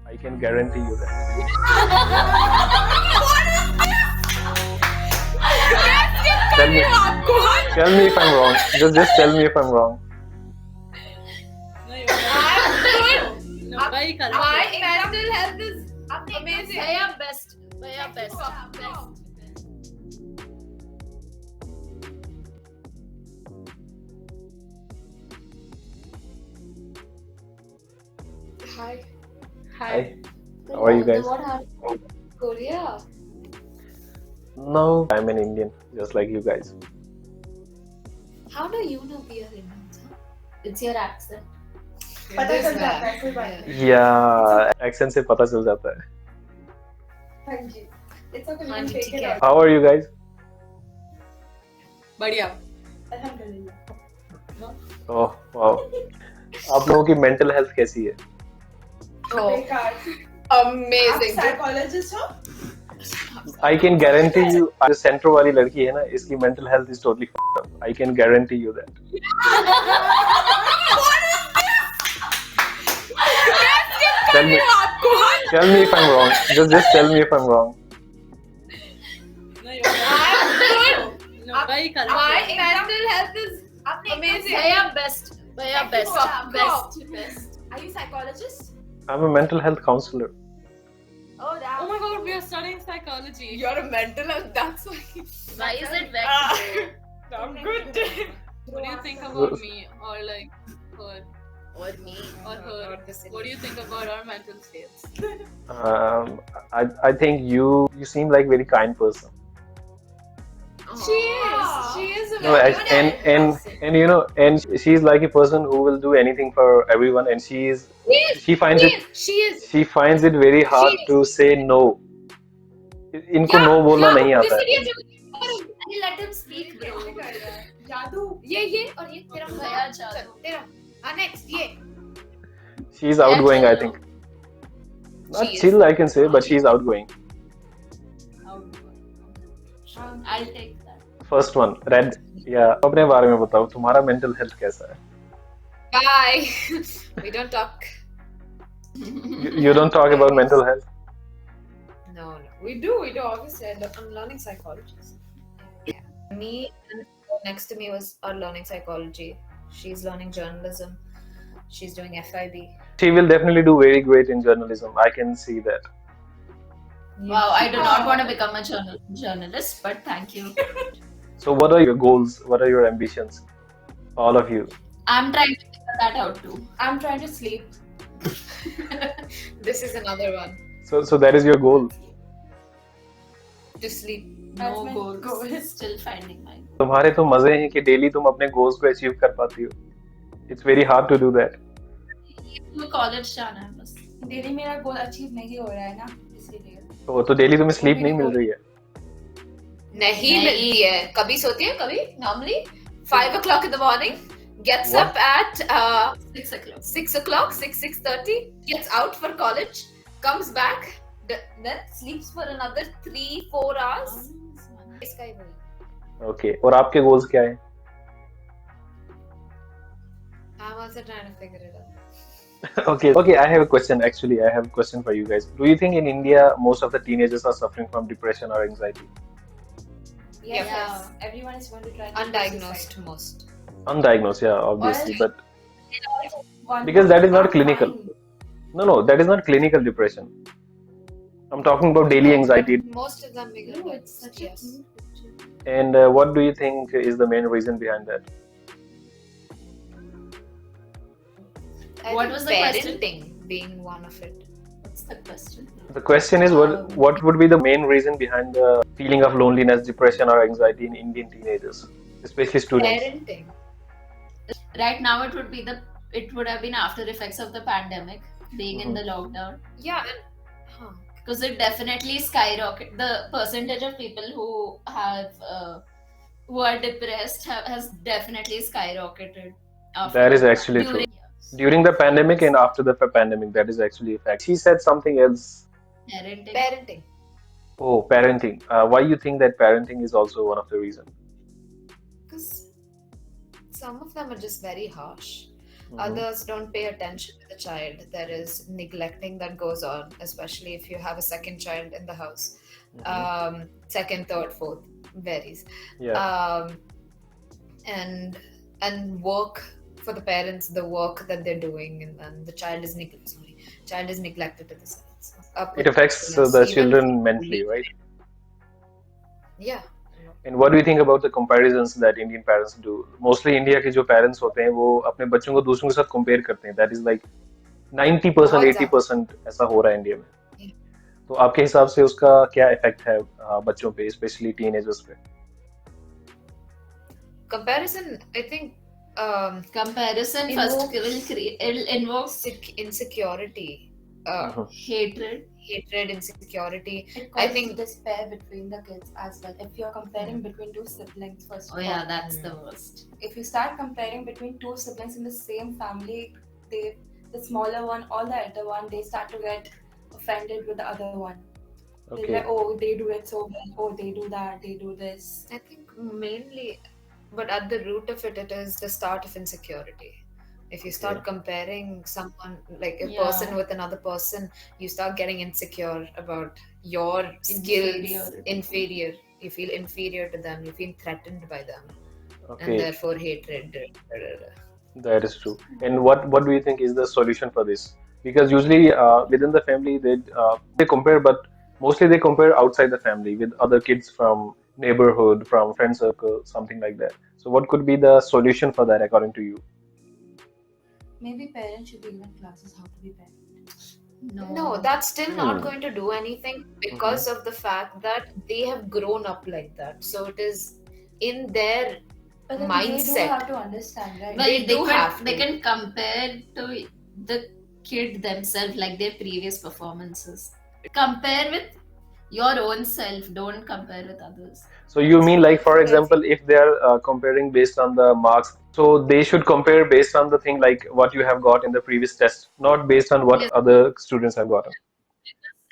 I can guarantee you that. Tell me, tell me if I'm wrong. Just tell me if I'm wrong. No, my parental health is amazing. Best. Hi. Hi. How are you guys? What happened? Korea. No, I'm an Indian, just like you guys. How do you know we are Indians? Huh? It's your accent. पता चल जाता है कोई बात नहीं. Yeah, accent से पता चल जाता है. हाँ जी. It's okay. हाँ We जी, can ठीक take है. it out. How are you guys? बढ़िया. Alhamdulillah. Oh, wow. आप लोगों की mental health कैसी है? Oh, बेकार. amazing. आप psychologist हो? I can guarantee you, जो सेंट्रो वाली लड़की है ना, इसकी mental health is totally fucked up. I can guarantee you that. Tell me if I'm wrong. Just tell me if I'm wrong. I'm good. No, My parental health is amazing. best. Best. Are you psychologist? I'm a mental health counselor. Oh, damn. Oh my god, we are studying psychology. You're a mental health. That's why. Why is it vexed? I'm good. What do you think about me or like her Or me? or her? What do you think about our mental states? I think you seem like very kind person. She is a No, and you know, and she's like a person who will do anything for everyone, and she finds it very hard to say no. इनको no बोलना नहीं आता है. Let him speak, bro. जादू. ये और ये तेरा भैया जादू. तेरा. Next ये. She's outgoing, I think. Not chill, I can say, but she's outgoing. I'll take that. First one, red. Yeah, अपने बारे में बताओ, तुम्हारा mental health कैसा है? Bye. We don't talk. You don't talk about mental health. No. We do. Obviously, I'm learning psychology. Yeah. Me and next to me are learning psychology. She's learning journalism. She's doing FIB. She will definitely do very great in journalism. I can see that. Wow, I do not want to become a journalist, but thank you. So what are your goals? What are your ambitions? All of you. I'm trying to figure that out too. I'm trying to sleep. This is another one. So that is your goal. To sleep. No That's my goals. goal. Still finding my goal. तुम्हारे तो मजे हैं कि daily तुम अपने goals को achieve कर पाती हो. It's very hard to do that. तो कॉलेज जाना है बस. डेली मेरा गोल अचीव नहीं हो रहा है ना, इसीलिए. तो डेली तुम्हें स्लीप नहीं मिल रही है. नहीं मिलती है. कभी सोती है, कभी normally 5 o'clock in the morning. Gets What? up at 6 o'clock. 6:30. Gets out for college. Comes back. Then sleeps for another 3-4 hours. इसका ही वही. Okay. और आपके गोल्स क्या हैं? I'm also trying to figure it out. Okay. I have a question. Actually, I have a question for you guys. Do you think in India most of the teenagers are suffering from depression or anxiety? Yes. Yeah. Everyone is going to try. Undiagnosed most. Undiagnosed, yeah, obviously, but One because that is not are clinical. fine. No, that is not clinical depression. I'm talking about daily anxiety. Most of them make No, it. it's such Yes. a good picture. And what do you think is the main reason behind that? I What think was the question? parenting being one of it. What's the question? The question is what would be the main reason behind the feeling of loneliness, depression, or anxiety in Indian teenagers, especially students? Parenting. Right now, it would have been after effects of the pandemic, being in the lockdown, Yeah. Huh. because it definitely skyrocketed. The percentage of people who are depressed has definitely skyrocketed. That is actually true. During the pandemic and after the pandemic, that is actually a fact. She said something else. Parenting. Oh, parenting. Why you think that parenting is also one of the reasons? Because some of them are just very harsh. Others don't pay attention to the child. There is neglecting that goes on, especially if you have a second child in the house. Second, third, fourth varies. Yeah. Um, and work for the parents, the work that they're doing, and the child is neglected to the side. So, up It with affects mindfulness, the even for children mentally, bullying. right? Yeah. And what do you think about the comparisons that Indian parents do? Mostly India के जो parents होते हैं वो अपने बच्चों को दूसरों के साथ compare करते हैं. That is like 90%, बहुत ज्यादा 80% ऐसा हो रहा है इंडिया में. Yeah. तो आपके हिसाब से उसका क्या इफेक्ट है बच्चों पे, स्पेशली टीनेजर्स पे? Comparison, I think, Comparison first will invoke insecurity, hatred, insecurity. It I causes think despair between the kids as well. If you're comparing between two siblings, first Oh of yeah, all, that's the worst. if you start comparing between two siblings in the same family, the smaller one or the elder one, they start to get offended with the other one. They're Okay. like, oh, they do it so well. Oh, they do that. They do this. I think mainly, but at the root of it, it is the start of insecurity. If you start comparing someone, like a person with another person, you start getting insecure about your skills, inferior. You feel inferior to them. You feel threatened by them, and therefore hatred. That is true. And what do you think is the solution for this? Because usually within the family they compare, but mostly they compare outside the family with other kids from neighborhood, from friend circle, something like that. So what could be the solution for that according to you? Maybe parents should be given classes how to be parents. No, that's still not going to do anything because of the fact that they have grown up like that. So it is in their But then mindset. they do have to understand, right? Well, they can compare to the kid themselves, like their previous performances. Compare with your own self. Don't compare with others. So you mean like, for example, if they are comparing based on the marks, so they should compare based on the thing like what you have got in the previous test, not based on what other students have gotten.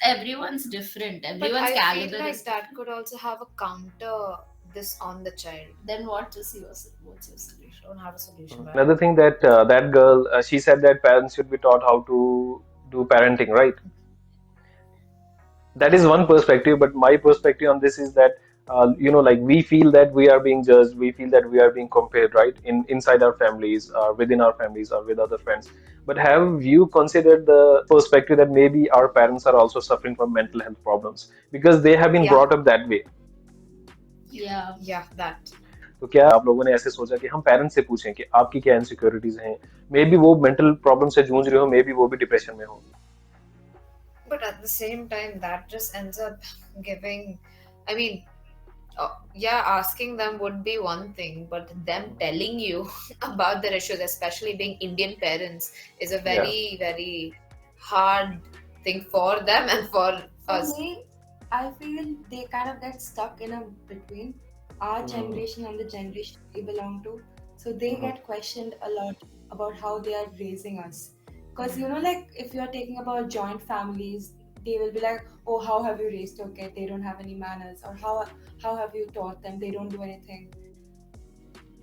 Everyone's different. But Everyone's I caliber feel like is that could also have a counter this on the child. Then what's your solution? Don't have a solution. Right? Another thing that that girl, she said that parents should be taught how to do parenting, right? That is one perspective, but my perspective on this is that like we feel that we are being judged, we feel that we are being compared, right, in inside our families, within our families, or with other friends. But have you considered the perspective that maybe our parents are also suffering from mental health problems because they have been brought up that way? Yeah, that. तो क्या आप लोगों ने ऐसे सोचा कि हम parents से पूछें कि आपकी क्या इनसिक्योरिटीज हैं? मे बी वो मेंटल प्रॉब्लम से जूझ रहे हो, मे बी वो भी डिप्रेशन में हो. But at the same time, that just ends up giving, I mean, asking them would be one thing, but them telling you about their issues, especially being Indian parents, is a very, very hard thing for them and for us. For me, I feel they kind of get stuck in a between our generation and the generation we belong to. So they get questioned a lot about how they are raising us. Because, like if you're taking about joint families, they will be like, oh, how have you raised your kid? They don't have any manners. Or how have you taught them? They don't do anything.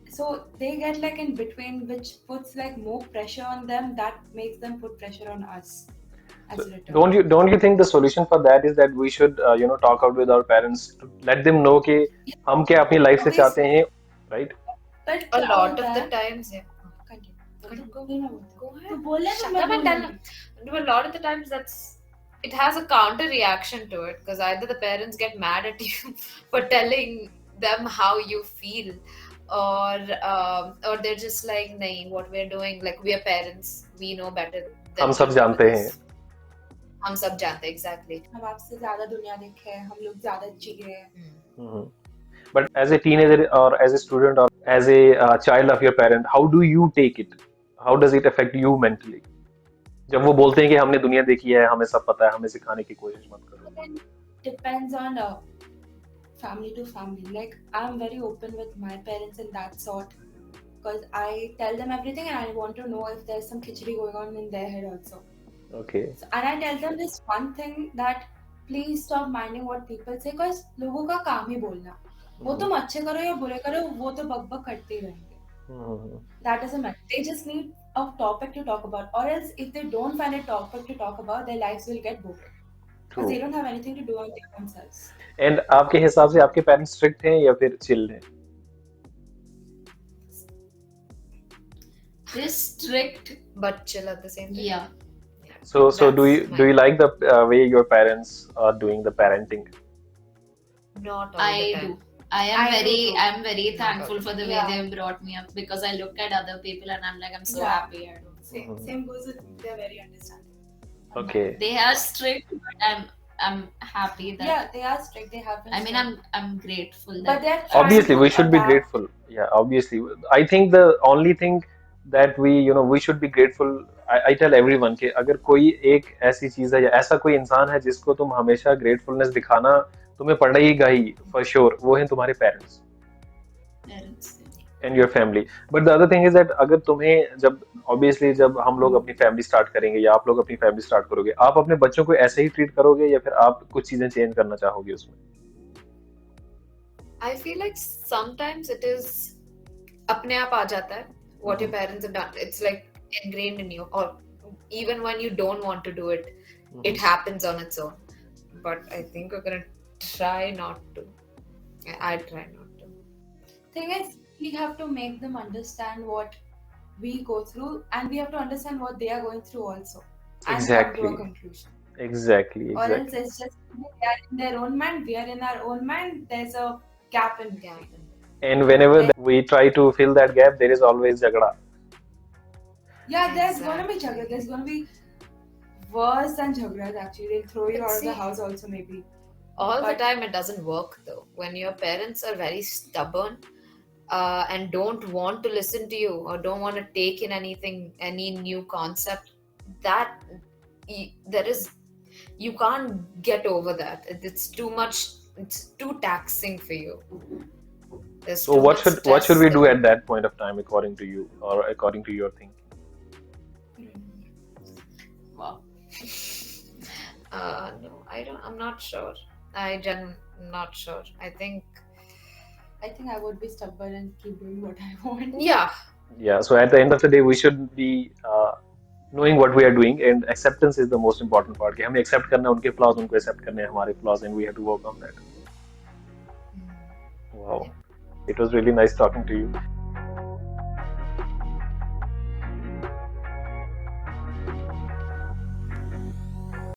So they get like in between, which puts like more pressure on them. That makes them put pressure on us. So don't you think the solution for that is that we should talk out with our parents to let them know कि हम क्या अपनी life से चाहते हैं, right? But a lot of the times, Go ahead. Shut up and tell them. A lot of the times it has a counter reaction to it, because either the parents get mad at you for telling them how you feel, or they're just like, nahin, what we're doing, like we are parents, we know better. हम सब जानते हैं. हम सब जानते हैं, exactly. हम आपसे ज़्यादा दुनिया देखे हैं, हम लोग ज़्यादा जिए हैं. But as a teenager or as a student or as a child of your parent, how do you take it? How does it affect you mentally? जब वो बोलते हैं कि हमने दुनिया देखी है, हमें सब पता है, हमें सिखाने की कोशिश मत करो. Depends on family to family. Like I'm very open with my parents in that sort, because I tell them everything and I want to know if there's some khichdi going on in their head also. Okay. So, and I tell them this one thing, that please stop minding what people say, because लोगों का काम ही बोलना. वो तुम अच्छे करो या बुरे करो, वो तो बकबक करते ही रहेंगे. That doesn't matter. They just need a topic to talk about, or else if they don't find a topic to talk about, their lives will get boring because they True. don't have anything to do on their own selves. And आपके हिसाब से आपके parents strict हैं या फिर chill हैं? They're strict. but chill at the same time. Yeah. So do That's you do you like the way your parents are doing the parenting? Not all the I time. do. I'm very Not thankful all. for the way Yeah. they brought me up, because I look at other people and I'm like, I'm so Yeah. happy I don't. Same, Mhm. same goes with, they're very understanding. Okay. They are strict, but I'm happy that. Yeah, they are strict. They have been. I mean, strict. I'm grateful But that. they're trying Obviously, to we should be adapt. grateful. Yeah, obviously. I think the only thing that we should be grateful. I tell everyone कि अगर कोई एक ऐसी चीज है या ऐसा कोई इंसान है जिसको तुम हमेशा ग्रेटफुलनेस दिखाना तुम्हें पड़ेगा ही for sure, वो है तुम्हारे parents Parents. And your family. But the other thing is that अगर तुम्हें जब ऑब्वियसली जब हम लोग अपनी फैमिली स्टार्ट करेंगे या आप लोग अपनी फैमिली स्टार्ट करोगे, आप अपने बच्चों को ऐसे ही ट्रीट करोगे या फिर आप कुछ चीजें चेंज करना चाहोगे उसमें? I feel like sometimes it is अपने आप आ जाता है what your parents have done. It's like ingrained in you, or even when you don't want to do it, it happens on its own. But I think we're gonna try not to. I try not to. Thing is, we have to make them understand what we go through, and we have to understand what they are going through also, and come to Exactly. a conclusion. Exactly. Or else Exactly. it's just they are in their own mind, we are in our own mind. There's a gap in Yeah. between. And whenever we try to fill that gap, there is always jagda. Yeah, there's gonna be Exactly. jagra. There's gonna be worse than jagras actually. They'll throw you But out of the see- house also maybe. All the But- time it doesn't work though. When your parents are very stubborn and don't want to listen to you or don't want to take in any new concept, that there is, you can't get over that. It's too much. It's too taxing for you. There's So too what much should stress we do there. at that point of time according to you or according to your thinking? Wow. No, I'm not sure. I'm not sure. I think I would be stubborn and keep doing what I want. yeah. Yeah, so at the end of the day we should be knowing what we are doing, and acceptance is the most important part कि हमें accept करना है उनके flaws, उनको accept करने हैं हमारे flaws, and we have to work on that. Wow. It was really nice talking to you.